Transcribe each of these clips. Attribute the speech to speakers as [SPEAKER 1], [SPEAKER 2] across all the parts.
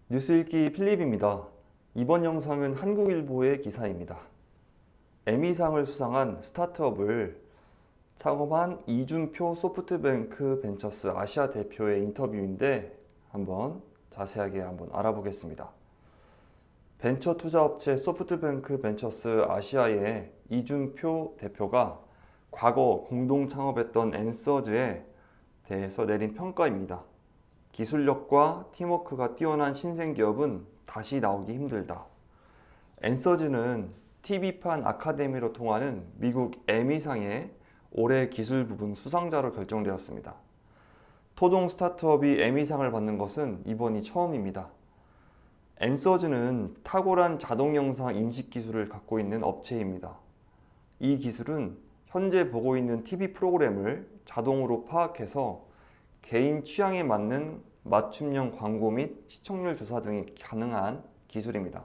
[SPEAKER 1] 뉴스 읽기 필립입니다. 이번 영상은 한국일보의 기사입니다. 에미상을 수상한 스타트업을 창업한 이준표 소프트뱅크 벤처스 아시아 대표의 인터뷰인데 한번 자세하게 알아보겠습니다. 벤처 투자업체 소프트뱅크 벤처스 아시아의 이준표 대표가 과거 공동 창업했던 엔서즈에 대해서 내린 평가입니다. 기술력과 팀워크가 뛰어난 신생기업은 다시 나오기 힘들다. 엔서즈는 TV판 아카데미로 통하는 미국 에미상의 올해 기술 부분 수상자로 결정되었습니다. 토종 스타트업이 에미상을 받는 것은 이번이 처음입니다. 엔서즈는 탁월한 자동 영상 인식 기술을 갖고 있는 업체입니다. 이 기술은 현재 보고 있는 TV 프로그램을 자동으로 파악해서 개인 취향에 맞는 맞춤형 광고 및 시청률 조사 등이 가능한 기술입니다.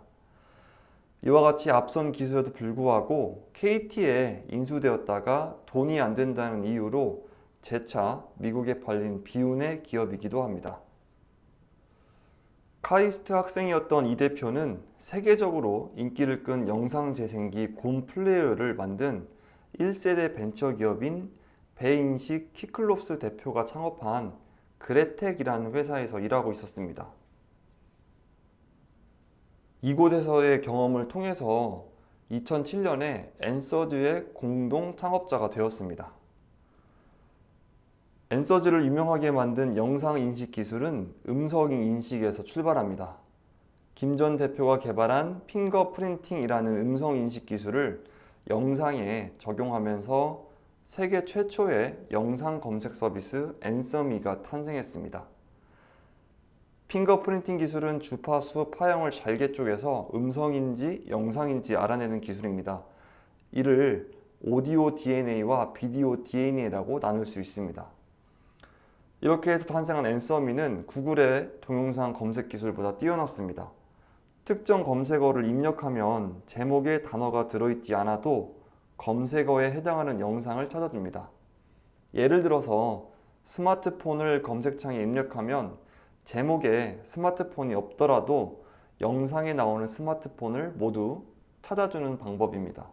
[SPEAKER 1] 이와 같이 앞선 기술에도 불구하고 KT에 인수되었다가 돈이 안 된다는 이유로 재차 미국에 팔린 비운의 기업이기도 합니다. 카이스트 학생이었던 이 대표는 세계적으로 인기를 끈 영상 재생기 곰 플레이어를 만든 1세대 벤처 기업인 배인식 키클롭스 대표가 창업한 그레텍이라는 회사에서 일하고 있었습니다. 이곳에서의 경험을 통해서 2007년에 엔서즈의 공동 창업자가 되었습니다. 엔서즈를 유명하게 만든 영상 인식 기술은 음성 인식에서 출발합니다. 김 전 대표가 개발한 핑거 프린팅이라는 음성 인식 기술을 영상에 적용하면서 세계 최초의 영상 검색 서비스 앤서미가 탄생했습니다. 핑거 프린팅 기술은 주파수 파형을 잘게 쪼개서 음성인지 영상인지 알아내는 기술입니다. 이를 오디오 DNA와 비디오 DNA라고 나눌 수 있습니다. 이렇게 해서 탄생한 앤서미는 구글의 동영상 검색 기술보다 뛰어났습니다. 특정 검색어를 입력하면 제목에 단어가 들어있지 않아도 검색어에 해당하는 영상을 찾아줍니다. 예를 들어서 스마트폰을 검색창에 입력하면 제목에 스마트폰이 없더라도 영상에 나오는 스마트폰을 모두 찾아주는 방법입니다.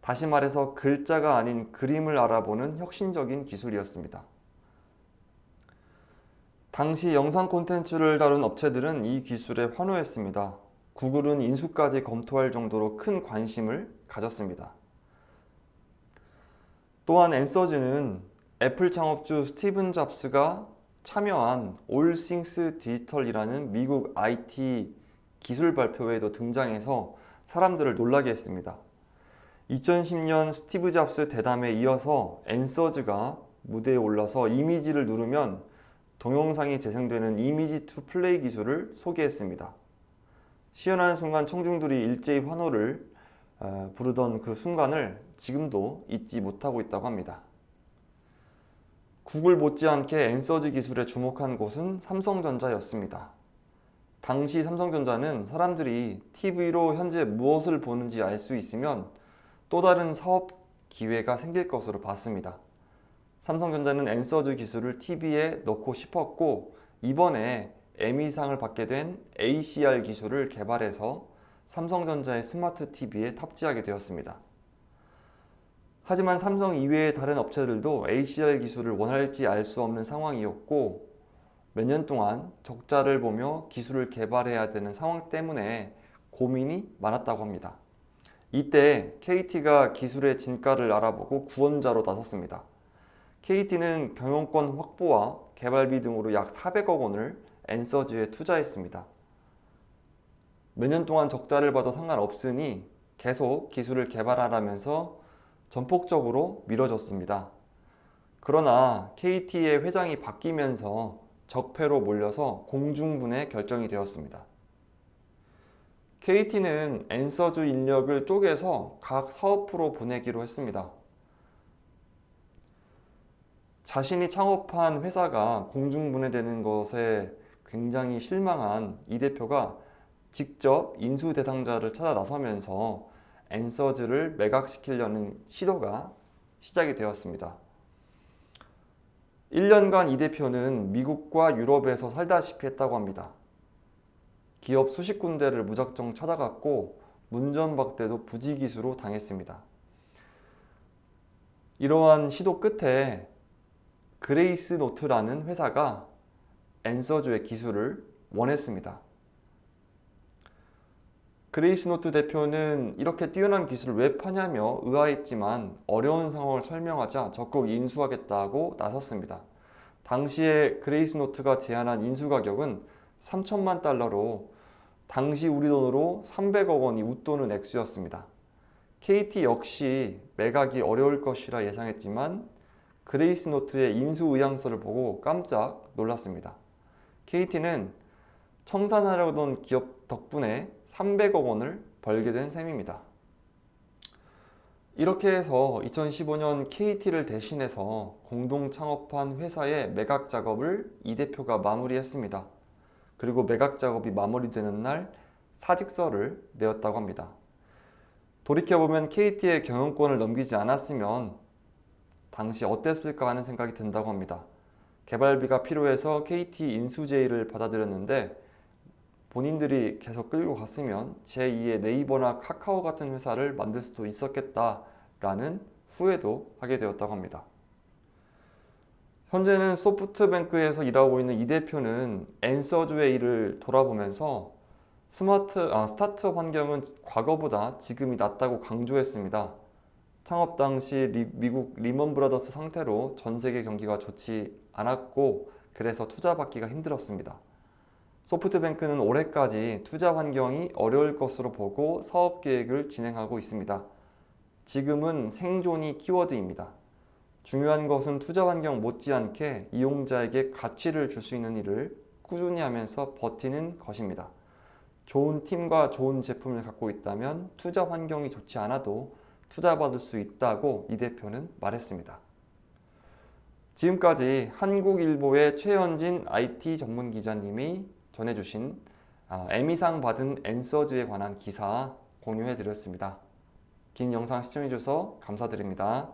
[SPEAKER 1] 다시 말해서 글자가 아닌 그림을 알아보는 혁신적인 기술이었습니다. 당시 영상 콘텐츠를 다룬 업체들은 이 기술에 환호했습니다. 구글은 인수까지 검토할 정도로 큰 관심을 가졌습니다. 또한 엔서즈는 애플 창업주 스티븐 잡스가 참여한 All Things Digital이라는 미국 IT 기술 발표회에도 등장해서 사람들을 놀라게 했습니다. 2010년 스티브 잡스 대담에 이어서 엔서즈가 무대에 올라서 이미지를 누르면 동영상이 재생되는 이미지 투 플레이 기술을 소개했습니다. 시연하는 순간 청중들이 일제히 환호를 부르던 그 순간을 지금도 잊지 못하고 있다고 합니다. 구글 못지않게 엔서즈 기술에 주목한 곳은 삼성전자였습니다. 당시 삼성전자는 사람들이 TV로 현재 무엇을 보는지 알 수 있으면 또 다른 사업 기회가 생길 것으로 봤습니다. 삼성전자는 엔서즈 기술을 TV에 넣고 싶었고 이번에 에미상을 받게 된 ACR 기술을 개발해서 삼성전자의 스마트 TV에 탑재하게 되었습니다. 하지만 삼성 이외의 다른 업체들도 ACR 기술을 원할지 알 수 없는 상황이었고 몇 년 동안 적자를 보며 기술을 개발해야 되는 상황 때문에 고민이 많았다고 합니다. 이때 KT가 기술의 진가를 알아보고 구원자로 나섰습니다. KT는 경영권 확보와 개발비 등으로 약 400억 원을 엔서즈에 투자했습니다. 몇 년 동안 적자를 봐도 상관없으니 계속 기술을 개발하라면서 전폭적으로 밀어줬습니다. 그러나 KT의 회장이 바뀌면서 적폐로 몰려서 공중분해 결정이 되었습니다. KT는 엔서즈 인력을 쪼개서 각 사업부로 보내기로 했습니다. 자신이 창업한 회사가 공중분해되는 것에 굉장히 실망한 이 대표가 직접 인수 대상자를 찾아 나서면서 엔서즈를 매각시키려는 시도가 시작이 되었습니다. 1년간 이 대표는 미국과 유럽에서 살다시피 했다고 합니다. 기업 수십 군데를 무작정 찾아갔고 문전박대도 부지기수로 당했습니다. 이러한 시도 끝에 그레이스 노트라는 회사가 엔서주의 기술을 원했습니다. 그레이스 노트 대표는 이렇게 뛰어난 기술을 왜 파냐며 의아했지만 어려운 상황을 설명하자 적극 인수하겠다고 나섰습니다. 당시에 그레이스 노트가 제안한 인수 가격은 3천만 달러로 당시 우리 돈으로 300억 원이 웃도는 액수였습니다. KT 역시 매각이 어려울 것이라 예상했지만 그레이스 노트의 인수 의향서를 보고 깜짝 놀랐습니다. KT는 청산하려던 기업 덕분에 300억 원을 벌게 된 셈입니다. 이렇게 해서 2015년 KT를 대신해서 공동 창업한 회사의 매각 작업을 이 대표가 마무리했습니다. 그리고 매각 작업이 마무리되는 날 사직서를 내었다고 합니다. 돌이켜보면 KT의 경영권을 넘기지 않았으면 당시 어땠을까 하는 생각이 든다고 합니다. 개발비가 필요해서 KT 인수 제의를 받아들였는데 본인들이 계속 끌고 갔으면 제2의 네이버나 카카오 같은 회사를 만들 수도 있었겠다라는 후회도 하게 되었다고 합니다. 현재는 소프트뱅크에서 일하고 있는 이 대표는 엔서주의 일을 돌아보면서 스타트업 환경은 과거보다 지금이 낫다고 강조했습니다. 창업 당시 미국 리먼 브라더스 상태로 전 세계 경기가 좋지 않았고 그래서 투자받기가 힘들었습니다. 소프트뱅크는 올해까지 투자 환경이 어려울 것으로 보고 사업 계획을 진행하고 있습니다. 지금은 생존이 키워드입니다. 중요한 것은 투자 환경 못지않게 이용자에게 가치를 줄 수 있는 일을 꾸준히 하면서 버티는 것입니다. 좋은 팀과 좋은 제품을 갖고 있다면 투자 환경이 좋지 않아도 투자받을 수 있다고 이 대표는 말했습니다. 지금까지 한국일보의 최현진 IT 전문 기자님이 전해주신 에미상 받은 엔서즈에 관한 기사 공유해 드렸습니다. 긴 영상 시청해 주셔서 감사드립니다.